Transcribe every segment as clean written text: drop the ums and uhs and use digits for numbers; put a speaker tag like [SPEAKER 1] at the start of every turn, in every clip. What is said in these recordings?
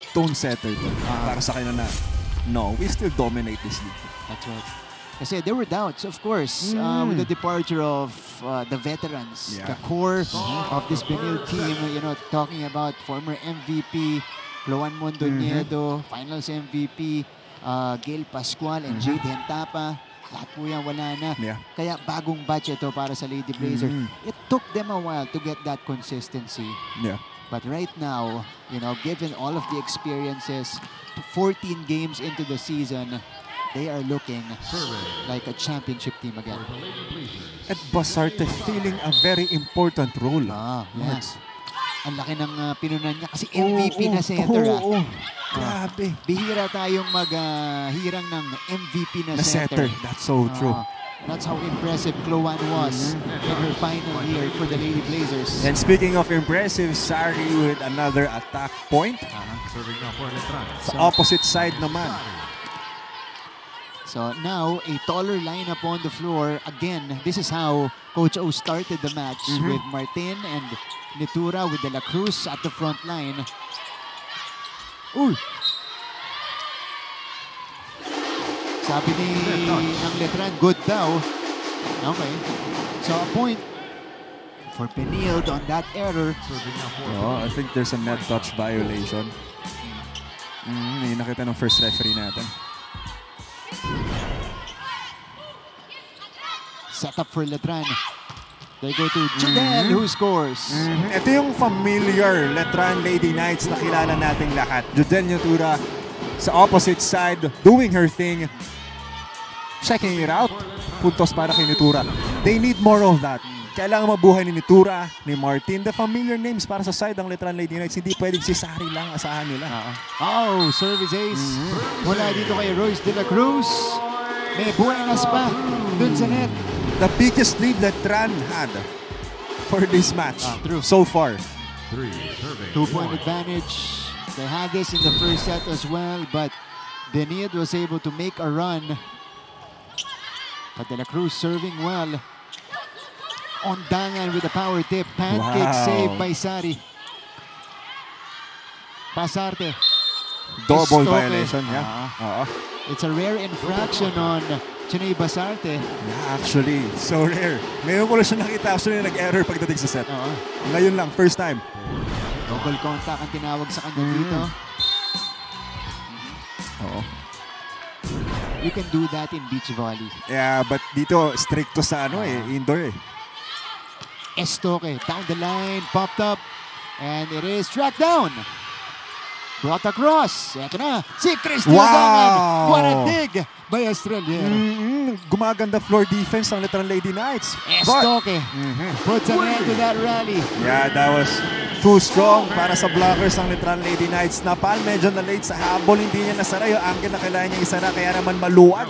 [SPEAKER 1] tone setter to. Para sa kanila na, no, we still dominate this league.
[SPEAKER 2] That's right. Kasi there were doubts, of course, with the departure of the veterans, the core of this Benil team. You know, talking about former MVP Juan Mondoñedo, Finals MVP Gail Pascual and Jade Hentapa. Lahat po yan wala na. Kaya bagong batch ito para sa Lady Blazers. It took them a while to get that consistency. But right now, you know, given all of the experiences, 14 games into the season, they are looking like a championship team again.
[SPEAKER 1] At Basarte feeling a very important role.
[SPEAKER 2] Yes. Ang laki ng pinunan niya kasi MVP na center.
[SPEAKER 1] Grabe.
[SPEAKER 2] Bihira tayong maghirang ng MVP na center.
[SPEAKER 1] That's so true.
[SPEAKER 2] That's how impressive Chloan was in her final year for the Lady Blazers.
[SPEAKER 1] And speaking of impressive, Sari with another attack point. Sa opposite side naman.
[SPEAKER 2] So now, a taller lineup on the floor. Again, this is how Coach O started the match with Martin and Nitura with De La Cruz at the front line. Sabi ng Letran, good daw. Okay. So a point for Benilde on that error.
[SPEAKER 1] I think there's a net touch violation. Yung nakita ng first referee natin.
[SPEAKER 2] Set up for Letran. They go to Judel who scores.
[SPEAKER 1] Ito yung familiar Letran Lady Knights na kilala nating lahat. Judel Nitura sa opposite side, doing her thing. Checking it out. Puntos para kay Nitura. They need more of that. Kailangan mabuhay ni Nitura, ni Martin. The familiar names para sa side ng Letran Lady Knights. Hindi pwedeng si Sari lang asahan nila.
[SPEAKER 2] Service ace. Mula dito kay Royce De La Cruz. May buenas pa dun sa net.
[SPEAKER 1] The biggest lead Letran had for this match so far.
[SPEAKER 2] 2-point advantage. They had this in the first set as well, but Benilde was able to make a run. But De La Cruz serving well. Ondangan with a power tip. Pancake save by Sari. Basarte.
[SPEAKER 1] Double violation,
[SPEAKER 2] It's a rare infraction on Chiney Basarte.
[SPEAKER 1] Actually, so rare. Ngayon ko lang siya nakita actually nag-error pagdating sa set. Ngayon lang, first time.
[SPEAKER 2] Double contact ang tinawag sa kanya dito. You can do that in beach volley.
[SPEAKER 1] Yeah, but dito stricto sa indoor
[SPEAKER 2] Estoque down the line, popped up, and it is tracked down. Brought across. Ito na, si Christy Odangan. What a dig by Estrella.
[SPEAKER 1] Gumaganda floor defense ng Letran Lady Knights.
[SPEAKER 2] Estoque puts an end to that rally.
[SPEAKER 1] Yeah, that was too strong para sa blockers ng Letran Lady Knights. Napal medyo na late sa habol. Hindi niya nasara yung angle na kailangan niya isara. Kaya naman maluwag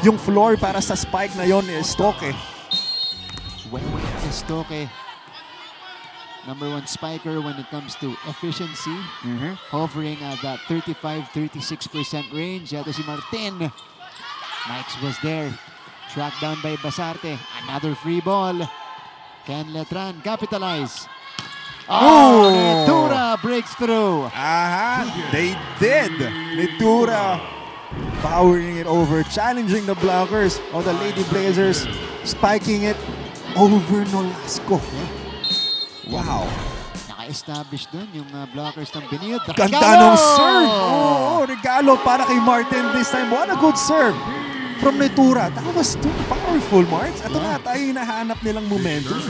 [SPEAKER 1] yung floor para sa spike na yon ni Estoque.
[SPEAKER 2] Estoque. Number one spiker when it comes to efficiency. Hovering at that 35-36% range. Ito si Martin. Mikes was there. Tracked down by Basarte. Another free ball. Can Letran capitalize? Nitura breaks through.
[SPEAKER 1] They did. Nitura powering it over. Challenging the blockers of the Lady Blazers. Spiking it over Nolasco. Wow.
[SPEAKER 2] Naka-establish dun yung blockers ng Benilde.
[SPEAKER 1] Ganda ng serve. Regalo para kay Martin this time. What a good serve from Nitura. That was too powerful, Marks. Ito na tayo hinahanap nilang momentum.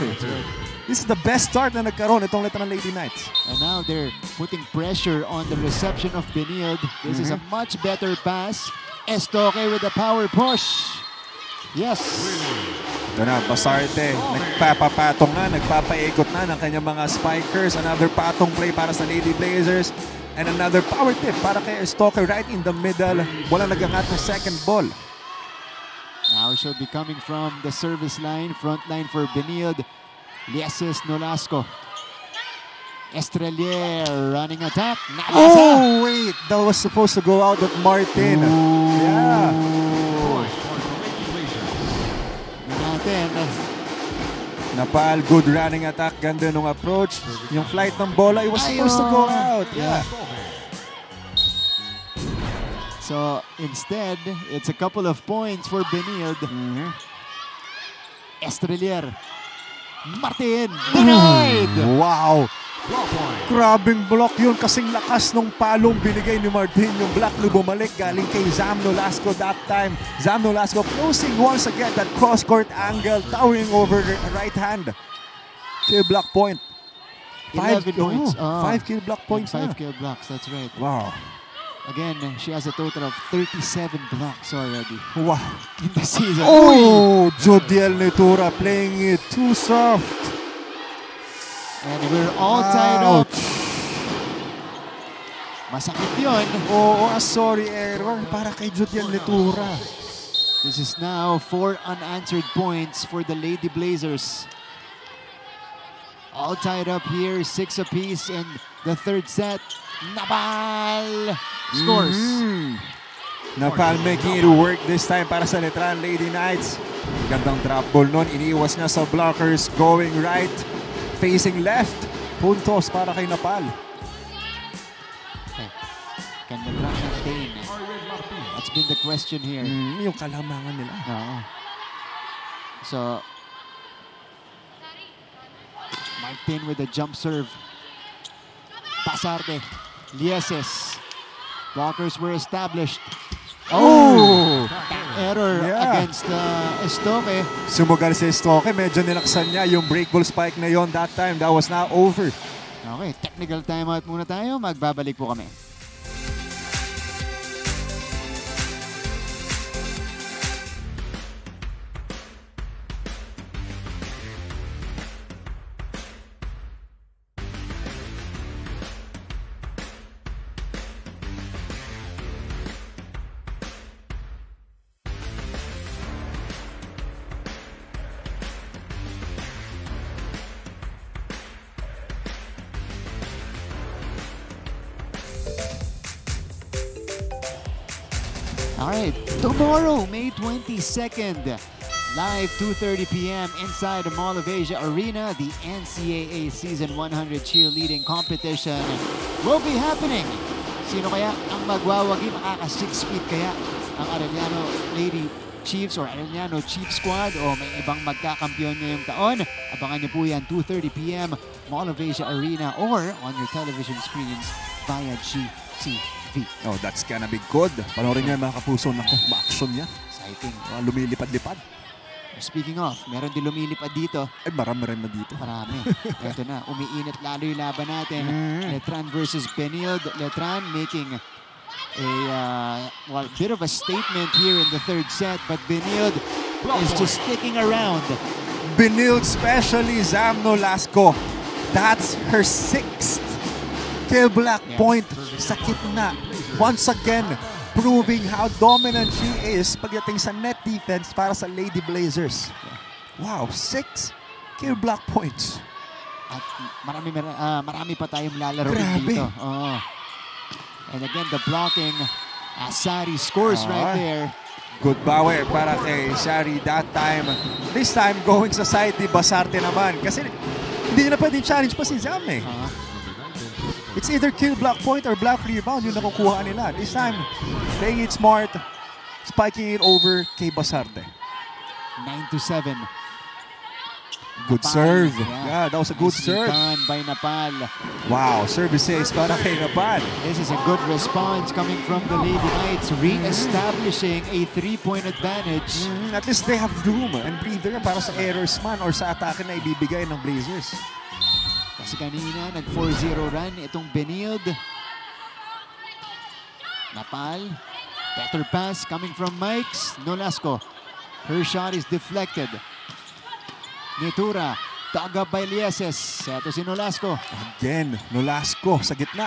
[SPEAKER 1] This is the best start na nagkaroon itong Letran Lady Knights.
[SPEAKER 2] And now they're putting pressure on the reception of Benilde. This is a much better pass. Estoque with a power push. Yes.
[SPEAKER 1] Ito na, Basarte. Nagpapapatong na, nagpapaikot na ng kanyang mga spikers. Another patong play para sa Lady Blazers. And another power tip para kay Estoque right in the middle. Walang nagangat na second ball.
[SPEAKER 2] Now she'll be coming from the service line. Front line for Benilde. Lieses Nolasco. Estrelier running attack.
[SPEAKER 1] Nabasa. Wait. That was supposed to go out of Martin. Yeah. Napal, good running attack. Ganda nung approach. Yung flight ng bola, it was supposed to go out. Yeah.
[SPEAKER 2] So instead, it's a couple of points for Benilde. Estrelier. Martin. Denied!
[SPEAKER 1] Wow! Grabing block yun, kasing lakas ng palong binigay ni Martin. Yung block na bumalik galing kay Zam Nolasco that time. Zam Nolasco closing once again that cross-court angle, towering over the right hand. Kill block point.
[SPEAKER 2] 11 points.
[SPEAKER 1] 5 kill block points.
[SPEAKER 2] 5 kill blocks, that's right.
[SPEAKER 1] Wow.
[SPEAKER 2] Again, she has a total of 37 blocks already
[SPEAKER 1] Wow.
[SPEAKER 2] in the season.
[SPEAKER 1] Oh, Jodiel Netura playing it too soft.
[SPEAKER 2] And we're all tied up. Masakit yun.
[SPEAKER 1] Oo, sorry error para kay Jodiel Netura.
[SPEAKER 2] This is now 4 unanswered points for the Lady Blazers. All tied up here, 6 apiece in the third set. Napal scores.
[SPEAKER 1] Napal making it work this time para sa Letran Lady Knights. Gandang drop ball nun. Iniiwas niya sa blockers. Going right. Facing left. Puntos para kay Napal.
[SPEAKER 2] Okay. Can Letran maintain? That's been the question here.
[SPEAKER 1] Yung kalamangan nila.
[SPEAKER 2] So, Martin with a jump serve. Basarte. Lieses. Blockers were established. Oh! Error against Estoque.
[SPEAKER 1] Sumugal si Estoque. Medyo nilaksan niya yung break ball spike na yon that time. That was now over.
[SPEAKER 2] Okay, technical timeout muna tayo. Magbabalik po kami. Alright, tomorrow, May 22nd, live 2:30 p.m. inside the Mall of Asia Arena, the NCAA Season 100 Cheerleading Competition will be happening. Sino kaya ang magwawagi? Makaka 6 feet kaya ang Arellano Lady Chiefs or Arellano Chief Squad o may ibang magkakampiyon ngayong taon? Abangan niyo po yan 2:30 p.m. Mall of Asia Arena or on your television screens via GTV.
[SPEAKER 1] Oh, that's gonna be good. Panoorin niyo mga kapuso. Naku, ma-action yan.
[SPEAKER 2] Exciting.
[SPEAKER 1] Lumilipad-lipad.
[SPEAKER 2] Speaking of, meron din lumilipad dito.
[SPEAKER 1] Ay, marami rin na dito.
[SPEAKER 2] Marami. Ito na, umiinit lalo yung laban natin. Letran versus Benilde. Letran making a bit of a statement here in the third set, but Benilde is just sticking around.
[SPEAKER 1] Benilde, especially Zam Nolasco. That's her 6th kill block point sa kitna. Once again, proving how dominant she is pagdating sa net defense para sa Lady Blazers. Wow, 6 kill block points.
[SPEAKER 2] At marami pa tayong lalaro dito. Oh. And again, the blocking. Sari scores right there.
[SPEAKER 1] Good power para kay Sari that time. This time, going sa side ni Basarte naman. Kasi hindi na pwedeng challenge pa si Zam eh. It's either kill block point or block rebound yung nakukuha nila. This time, playing it smart, spiking it over kay Basarte.
[SPEAKER 2] 9-7.
[SPEAKER 1] Good serve. Yeah, that was a good serve.
[SPEAKER 2] Done by Napal.
[SPEAKER 1] Wow, services para kay Napal.
[SPEAKER 2] This is a good response coming from the Lady Knights, re-establishing a 3-point advantage.
[SPEAKER 1] At least they have room and breather para sa errors man or sa atake na ibibigay ng Blazers.
[SPEAKER 2] Kasi kanina, nag-4-0 run itong Benilde. Napal. Better pass coming from Mikes. Nolasco. Her shot is deflected. Netura. Dug up by Lieses. Ito si Nolasco.
[SPEAKER 1] Again, Nolasco sa gitna.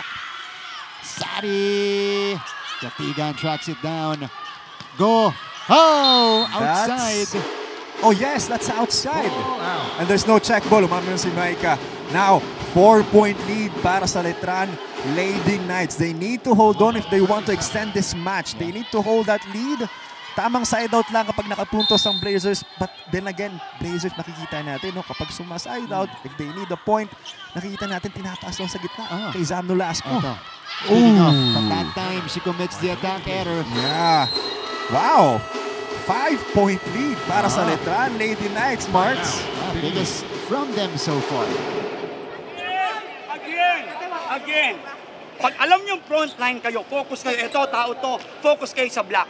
[SPEAKER 2] Sari. Katigan tracks it down. Go. Oh! Outside.
[SPEAKER 1] Oh yes, that's outside. And there's no check ball. Umami si Maika. Now, 4-point lead para sa Letran Lady Knights. They need to hold on if they want to extend this match. They need to hold that lead. Tamang side out lang kapag nakapuntos ang Blazers. But then again, Blazers nakikita natin, no, kapag suma-side out, if they need a point, nakikita natin tinataas lang sa gitna kay Zam Nolasco.
[SPEAKER 2] Speaking of, but that time, time she commits the attack error.
[SPEAKER 1] Yeah. Wow. 5-point lead para sa Letran Lady Knights, Marks.
[SPEAKER 2] Biggest from them so far.
[SPEAKER 3] Again. Pag alam nyo frontline kayo, focus kayo. Ito, tao to, focus kayo sa block.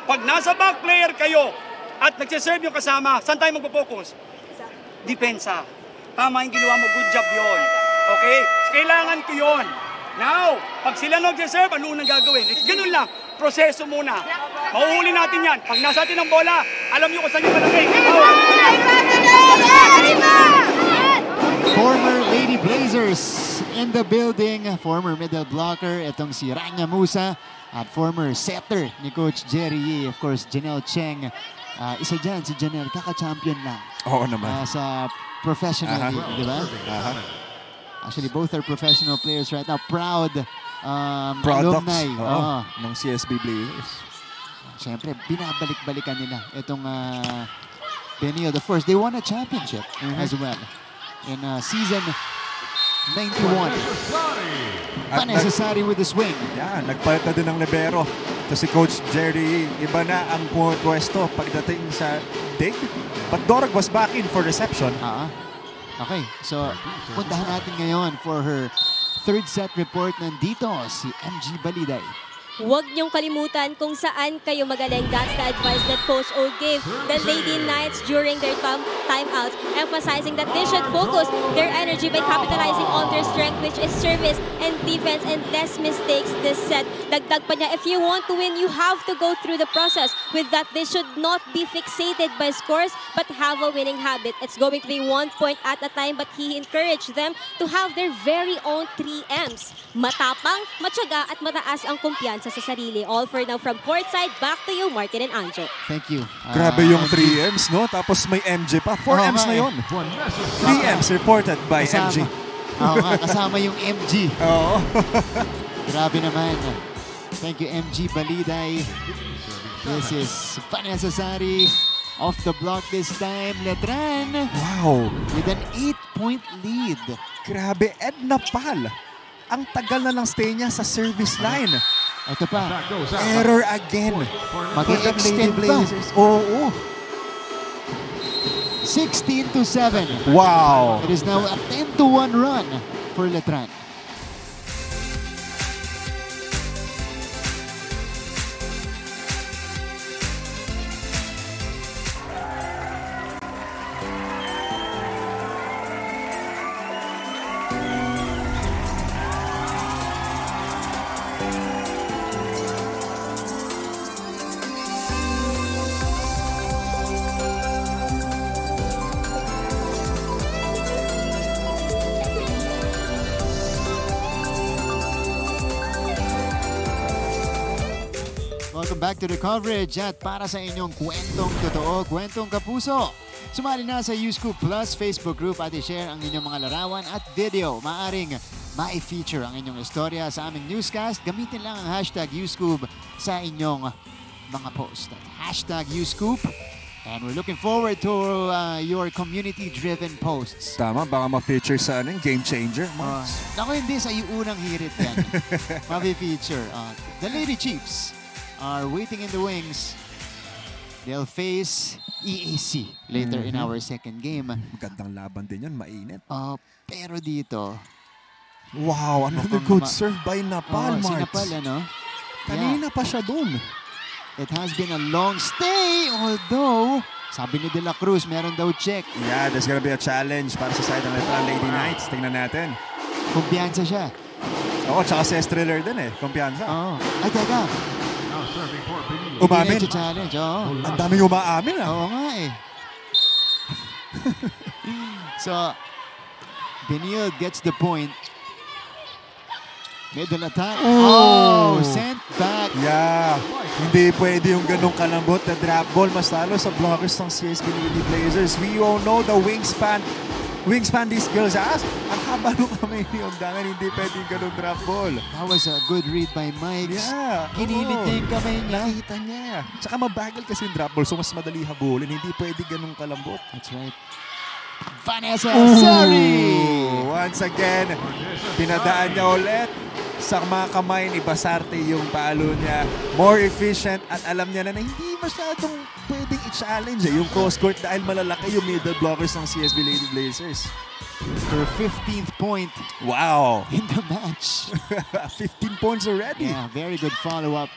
[SPEAKER 3] Pag nasa back player kayo at nagsiserve yung kasama, saan tayo magpo-focus? Depensa. Tama yung ginawa mo, good job yon. Okay? Kailangan ko yon. Now, pag sila nagsiserve, ano unang gagawin? Ganun lang, proseso muna. Mahuhuli natin yan. Pag nasa atin ang bola, alam nyo kung saan yung malagay.
[SPEAKER 2] Former Lady Blazers in the building. Former middle blocker, itong si Rania Musa. At former setter ni Coach Jerry Yee. Of course, Janelle Cheng. Isa dyan, si Janelle, kaka-champion lang.
[SPEAKER 1] Oo naman.
[SPEAKER 2] Sa professional league, di ba? Actually, both are professional players right now. Proud
[SPEAKER 1] products
[SPEAKER 2] alumni
[SPEAKER 1] ng CSB Blazers.
[SPEAKER 2] Siyempre, binabalik-balikan nila itong Benilde. Of course, they won a championship as well in season 91. Vanessa Sari with the swing.
[SPEAKER 1] Yeah, nagpalit na din ng libero. Ito si Coach Jerry. Iba na ang pwesto pagdating sa dig. But Dorog was back in for reception.
[SPEAKER 2] Okay, so puntahan natin ngayon for her third set report. Nandito si MG Baliday.
[SPEAKER 4] Huwag niyong kalimutan kung saan kayo magaling. That's the advice that Coach O gave the Lady Knights during their timeouts, emphasizing that they should focus their energy by capitalizing on their strength, which is service and defense, and less mistakes this set. Dagdag pa niya, if you want to win, you have to go through the process. With that, they should not be fixated by scores, but have a winning habit. It's going to be 1 point at a time, but he encouraged them to have their very own 3 M's. Matapang, matyaga, at mataas ang kumpiyansa sa sarili. All for now from courtside. Back to you, Martin and Anjo.
[SPEAKER 2] Thank you.
[SPEAKER 1] Grabe yung 3 M's, no? Tapos may MJ pa. 4 M's na yun. 3 M's reported by MG.
[SPEAKER 2] Oo nga, kasama yung MG.
[SPEAKER 1] Oo.
[SPEAKER 2] Grabe naman. Thank you, MG Baliday. This is Vanessa Sari off the block this time. Letran.
[SPEAKER 1] Wow.
[SPEAKER 2] With an 8-point lead.
[SPEAKER 1] Grabe, Edna Pal. Ang tagal na lang stay niya sa service line.
[SPEAKER 2] Ito pa.
[SPEAKER 1] Error again.
[SPEAKER 2] Mag-extend pa.
[SPEAKER 1] Oo.
[SPEAKER 2] 16-7.
[SPEAKER 1] Wow.
[SPEAKER 2] It is now a 10-1 run for Letran. Welcome back to the coverage at para sa inyong kwentong totoo, kwentong kapuso. Sumali na sa U-Scoop Plus Facebook group at i-share ang inyong mga larawan at video. Maaring ma-feature ang inyong istorya sa aming newscast. Gamitin lang ang hashtag U-Scoop sa inyong mga post. Hashtag U-Scoop. And we're looking forward to your community-driven posts.
[SPEAKER 1] Tama, baka ma-feature sa game changer.
[SPEAKER 2] Naku, hindi sa unang hirit yan. Ma-feature. The Lady Chiefs are waiting in the wings. They'll face EAC later in our second game.
[SPEAKER 1] Magandang laban din yun, mainit.
[SPEAKER 2] Pero dito...
[SPEAKER 1] Wow, another good serve by Napal,
[SPEAKER 2] Si
[SPEAKER 1] Marks.
[SPEAKER 2] Napal, ano?
[SPEAKER 1] Kanina pa siya dun.
[SPEAKER 2] It has been a long stay, although... Sabi ni De La Cruz, meron daw check.
[SPEAKER 1] Yeah, there's gonna be a challenge para sa side ng Letran Lady Knights. Tingnan natin.
[SPEAKER 2] Kumpiyansa siya.
[SPEAKER 1] Oo, tsaka si Thriller din eh. Kumpiyansa.
[SPEAKER 2] Ay, teka.
[SPEAKER 1] Umamin.
[SPEAKER 2] Challenge,
[SPEAKER 1] Ang daming umaamin ah.
[SPEAKER 2] Oo nga eh. So, Benilde gets the point. Middle attack. Sent back.
[SPEAKER 1] Yeah. Hindi pwede yung ganong kalambot na drop ball. Mas lalo sa blockers ng CSB Lady Blazers. We all know the wingspan these girls has. Ang haba nung kamay ni Ondangan, hindi pwede yung ganong drop ball.
[SPEAKER 2] That was a good read by Mike.
[SPEAKER 1] Yeah.
[SPEAKER 2] Kinilit niya yung kamay niya.
[SPEAKER 1] Nakita niya. Tsaka mabagal kasi yung drop ball, so mas madali habulin. Hindi pwede ganong kalambot.
[SPEAKER 2] That's right. Vanessa Sari!
[SPEAKER 1] Once again, pinadaan niya ulit. sa mga kamay ni Basarte yung palo niya. More efficient at alam niya na hindi masyadong pwedeng i-challenge yung cross court dahil malalaki yung middle blockers ng CSB Lady Blazers.
[SPEAKER 2] Her 15th point
[SPEAKER 1] Wow!
[SPEAKER 2] in the match.
[SPEAKER 1] 15 points already.
[SPEAKER 2] Yeah, very good follow-up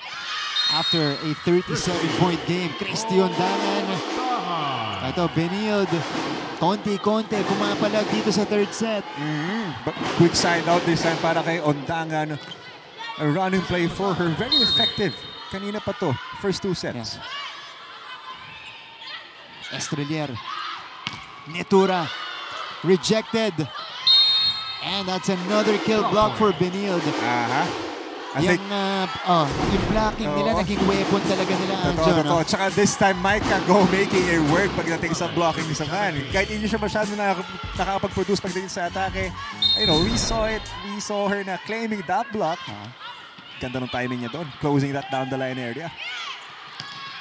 [SPEAKER 2] after a 37-point game. Christy Ondangan. Ito, Benilde. Konti-konti, pumapalag dito sa third set.
[SPEAKER 1] But quick side out this time para kay Ondangan. A running play for her. Very effective. Kanina pa to. First 2 sets.
[SPEAKER 2] Yeah. Estrelier. Netura. Rejected. And that's another kill block for Benilde. Yung blocking nila, naging weapon talaga nila.
[SPEAKER 1] Totoo. Tsaka this time, Micah Go making it work pagdating sa blocking sa kan. Kahit hindi siya masyado nakakapag-produce pagdating sa atake. You know, we saw it. We saw her na claiming that block. Ganda ng timing niya doon. Closing that down the line area.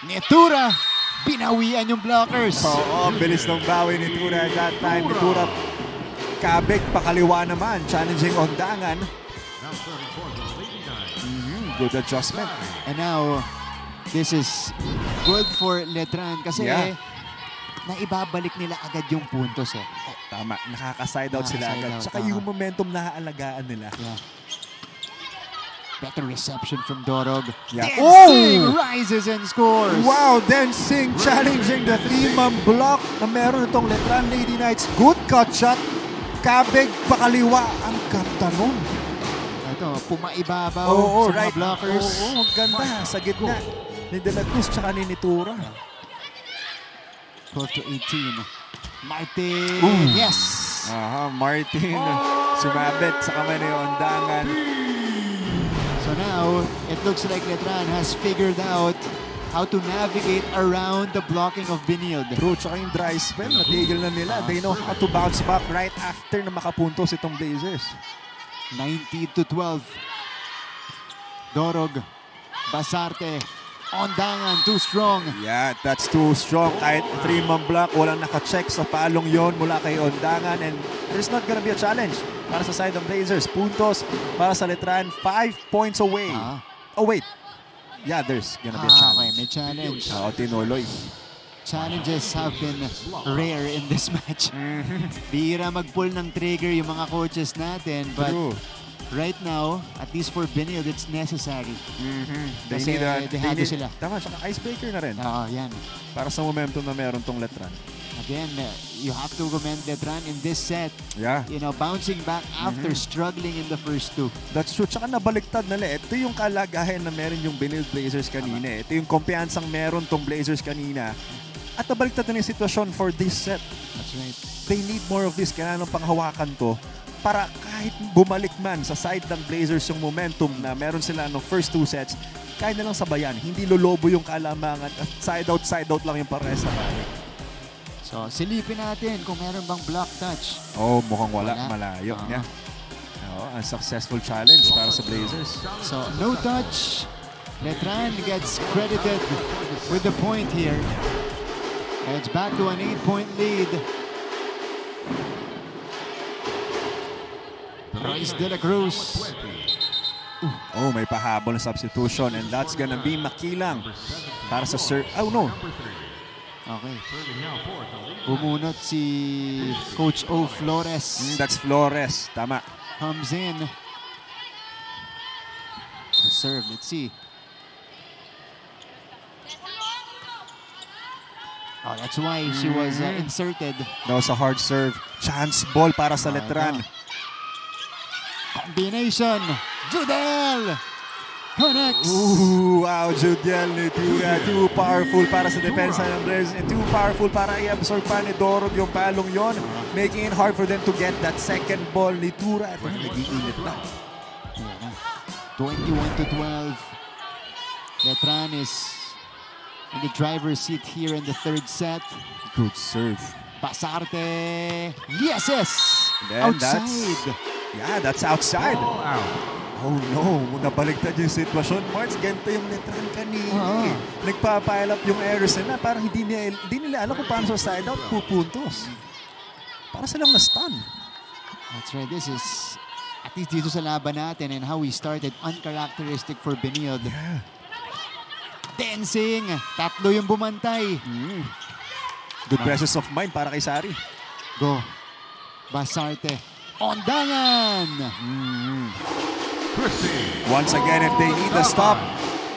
[SPEAKER 2] Netura! Binawian yung blockers.
[SPEAKER 1] Oo, bilis ng bawi ni Tura at that time. Ni Tura, kabig, pakaliwa naman. Challenging Ondangan. Good adjustment.
[SPEAKER 2] And now, this is good for Letran kasi naibabalik nila agad yung puntos eh.
[SPEAKER 1] Tama, nakaka-side out sila agad. Tsaka yung momentum na-aalagaan nila.
[SPEAKER 2] Yeah. Better reception from Dorog.
[SPEAKER 1] Yeah.
[SPEAKER 2] Densing rises and scores.
[SPEAKER 1] Wow, Densing challenging the 3-man block na meron itong Letran Lady Knights. Good cut shot. Kabig, pakaliwa ang kaptanon.
[SPEAKER 2] Ito, pumaibabaw sa
[SPEAKER 1] right.
[SPEAKER 2] mga blockers.
[SPEAKER 1] Oo, ganda. Sa gitna ni De La Cruz tsaka ni Nitura.
[SPEAKER 2] 12 to 18. Martin. Yes.
[SPEAKER 1] Martin. Sumabit sa kamay ni Ondangan.
[SPEAKER 2] So now, it looks like Letran has figured out how to navigate around the blocking of Benilde.
[SPEAKER 1] True, tsaka yung dry spell, natigil na nila. They know how to bounce back right after na makapuntos itong Blazers.
[SPEAKER 2] 19 to 12. Dorog, Basarte, Ondangan, too strong.
[SPEAKER 1] Yeah, that's too strong. Kahit 3-man block, walang nakacheck sa palong yon mula kay Ondangan. And there's not gonna be a challenge para sa side of Blazers. Puntos para sa Letran, 5 points away. Oh wait, yeah, there's gonna be a challenge.
[SPEAKER 2] Okay, may challenge.
[SPEAKER 1] Tinuloy.
[SPEAKER 2] Challenges have been rare in this match. Bihira mag-pull ng trigger yung mga coaches natin. But right now, at least for Benilde, it's necessary. Kasi dehado sila.
[SPEAKER 1] Tama, saka icebreaker na rin.
[SPEAKER 2] Yan.
[SPEAKER 1] Para sa momentum na meron tong Letran.
[SPEAKER 2] Again, you have to commend Letran in this set.
[SPEAKER 1] Yeah.
[SPEAKER 2] You know, bouncing back after struggling in the first 2.
[SPEAKER 1] That's true. Tsaka nabaliktad na lang. Ito yung kalagayan na meron yung Benilde Blazers kanina. Ito yung kumpiyansang meron tong Blazers kanina. At nabaliktad na yung sitwasyon for this set.
[SPEAKER 2] That's right.
[SPEAKER 1] They need more of this. Kailangan ng panghawakan to para kahit bumalik man sa side ng Blazers yung momentum na meron sila ng first 2 sets, kaya na lang sabayan. Hindi lolobo yung kalamangan at side out lang yung pares na balik.
[SPEAKER 2] So, silipin natin kung meron bang block touch.
[SPEAKER 1] Mukhang wala. Malayo niya. Ang successful challenge para sa Blazers.
[SPEAKER 2] So, no touch. Letran gets credited with the point here. It's back to an 8-point lead. Royce De La Cruz.
[SPEAKER 1] May pahabol na substitution and that's gonna be Makilang para sa no.
[SPEAKER 2] Okay. Bumunot si Coach O Flores.
[SPEAKER 1] That's Flores. Tama.
[SPEAKER 2] Comes in. To serve. Let's see. That's why she was inserted.
[SPEAKER 1] That was a hard serve. Chance ball para sa Letran.
[SPEAKER 2] Combination. Judel connects.
[SPEAKER 1] Wow, Judel Nitura. Too powerful para sa depensa ng Blazers and too powerful para i-absorb pa ni Dorog yung palong yon, making it hard for them to get that second ball. Nitura. Ito na, nag-iinit na.
[SPEAKER 2] 21 to 12. Letran is in the driver's seat here in the third set.
[SPEAKER 1] Good serve.
[SPEAKER 2] Basarte. Yes. Outside.
[SPEAKER 1] That's outside. Oh no, nabaliktad yung sitwasyon. Marks, ganito yung Letran kanina. Nagpapile up yung errors nila. Parang hindi nila alam kung paano sa side out pupuntos. Para silang na-stun.
[SPEAKER 2] That's right. This is a at least dito sa laban natin and how we started, uncharacteristic for Benilde.
[SPEAKER 1] Yeah.
[SPEAKER 2] Dancing! Tatlo yung bumantay.
[SPEAKER 1] Good presence of mind para kay Sari.
[SPEAKER 2] Go. Basarte. Ondangan!
[SPEAKER 1] Once again, if they need a stop,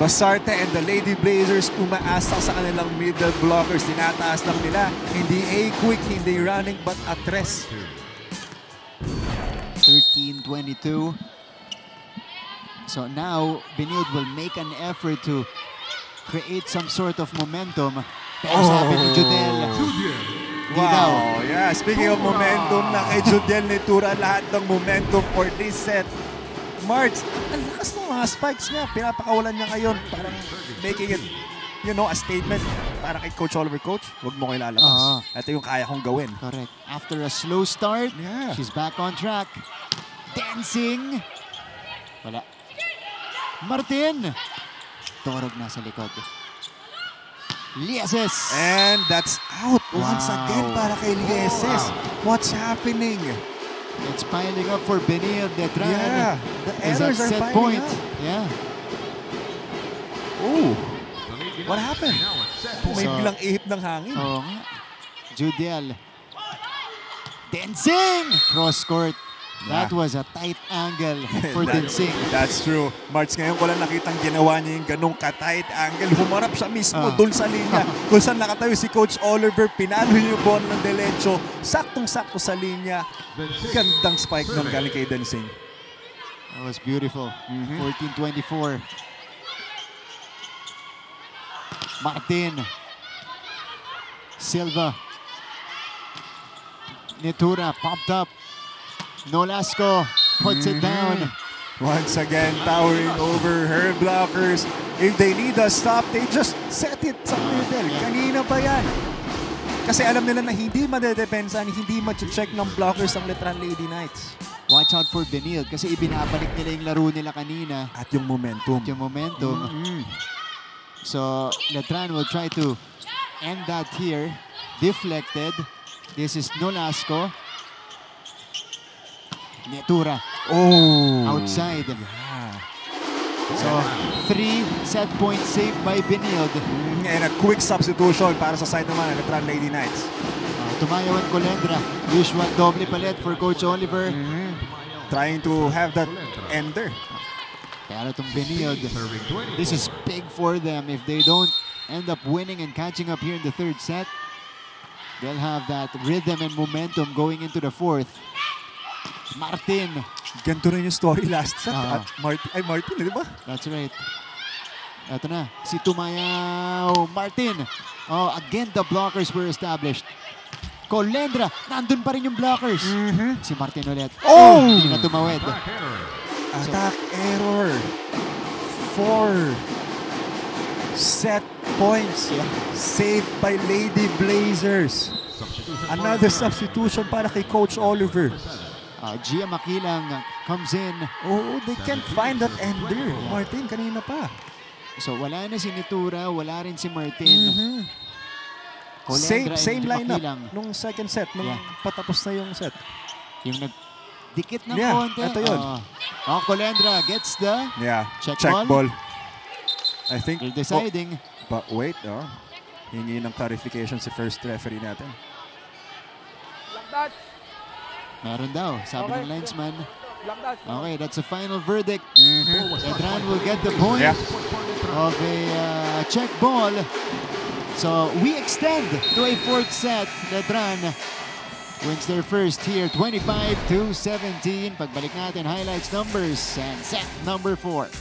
[SPEAKER 1] Basarte and the Lady Blazers umaasa sa kanilang middle blockers. Tinataas lang nila. Hindi A-quick, hindi running, but atres.
[SPEAKER 2] 13-22. So now, Benilde will make an effort to create some sort of momentum. Pero sabi ni Judel, di daw.
[SPEAKER 1] Wow, yeah. Speaking of momentum, na kay Judel Nitura lahat ng momentum for this set. March, ang lakas ng mga spikes niya. Pinapakawalan niya ngayon. Parang making it, you know, a statement. Para kay Coach Oliver, Coach, huwag mo kayo lalabas. Ito yung kaya kong gawin.
[SPEAKER 2] Correct. After a slow start,
[SPEAKER 1] Yeah.
[SPEAKER 2] she's back on track. Dancing. Wala. Martin. Torog na sa likod. Lieses.
[SPEAKER 1] And that's out once
[SPEAKER 2] Wow.
[SPEAKER 1] again para kay Lieses. What's happening?
[SPEAKER 2] It's piling up for Benilde. Detran
[SPEAKER 1] Yeah, the
[SPEAKER 2] is at
[SPEAKER 1] errors are
[SPEAKER 2] set
[SPEAKER 1] piling
[SPEAKER 2] point.
[SPEAKER 1] up.
[SPEAKER 2] Yeah.
[SPEAKER 1] Ooh, what happened? May
[SPEAKER 2] So-
[SPEAKER 1] bilang ihip ng hangin.
[SPEAKER 2] Oo nga. Judiel. Dancing! Cross court. That
[SPEAKER 1] Yeah.
[SPEAKER 2] was a tight angle for Dancing.
[SPEAKER 1] That's true. March, ngayon ko lang nakitang ginawa niya yung ganong ka-tight angle. Humarap siya mismo dun sa linya. Kung saan nakatayo si Coach Oliver, pinalo yung ball ng Derecho. Saktong-sakto sa linya. Gandang spike ng galing kay Dancing.
[SPEAKER 2] That was beautiful. 14-24. Martin. Silva. Nitura popped up. Nolasco puts it down.
[SPEAKER 1] Once again, towering over her blockers. If they need a stop, they just set it sa middle. Kanina pa yan. Kasi alam nila na hindi madedepensan, hindi ma-check ng blockers ang Letran Lady Knights.
[SPEAKER 2] Watch out for Benilde kasi ibinabalik nila yung laro nila kanina.
[SPEAKER 1] At yung momentum.
[SPEAKER 2] Yung momentum. So, Letran will try to end that here. Deflected. This is Nolasco. Netura.
[SPEAKER 1] Oh!
[SPEAKER 2] Outside.
[SPEAKER 1] Yeah.
[SPEAKER 2] So, 3 set points saved by Benilde.
[SPEAKER 1] And a quick substitution para sa side naman ng Letran Lady Knights.
[SPEAKER 2] Tumayawan Colendra. Usual doble palet for Coach Oliver.
[SPEAKER 1] Trying to have that ender.
[SPEAKER 2] Pero itong Benilde, this is big for them. If they don't end up winning and catching up here in the third set, they'll have that rhythm and momentum going into the fourth. Martin.
[SPEAKER 1] Ganito rin yung story last set.
[SPEAKER 2] Ah.
[SPEAKER 1] Martin, di ba?
[SPEAKER 2] That's right. Ito na, si Tumayaw Martin. Oh, again, the blockers were established. Colendra, nandun pa rin yung blockers. Si Martin ulit.
[SPEAKER 1] Oh!
[SPEAKER 2] Hindi na tumawid.
[SPEAKER 1] Attack error. 4 set points saved by Lady Blazers. Another substitution para kay Coach Oliver.
[SPEAKER 2] Gia Makilang comes in.
[SPEAKER 1] Oh, they can't find that ender. Martin, kanina pa.
[SPEAKER 2] So wala na si Nitura, wala rin si Martin. Colendra
[SPEAKER 1] Same
[SPEAKER 2] and
[SPEAKER 1] lineup
[SPEAKER 2] Makilang.
[SPEAKER 1] nung second set, nung patapos na yung set.
[SPEAKER 2] Yung nagdikit ng
[SPEAKER 1] Yeah,
[SPEAKER 2] konti.
[SPEAKER 1] ito yun.
[SPEAKER 2] Colendra gets the
[SPEAKER 1] Yeah,
[SPEAKER 2] check
[SPEAKER 1] ball. I think,
[SPEAKER 2] They're deciding.
[SPEAKER 1] but wait, hingi ng clarification si first referee natin.
[SPEAKER 2] Meron daw, sabi ng linesman. Okay, that's a final verdict. Letran will get the point of a check ball. So we extend to a fourth set. Letran wins their first here, 25-17. Pagbalik natin, highlights, numbers, and set number 4.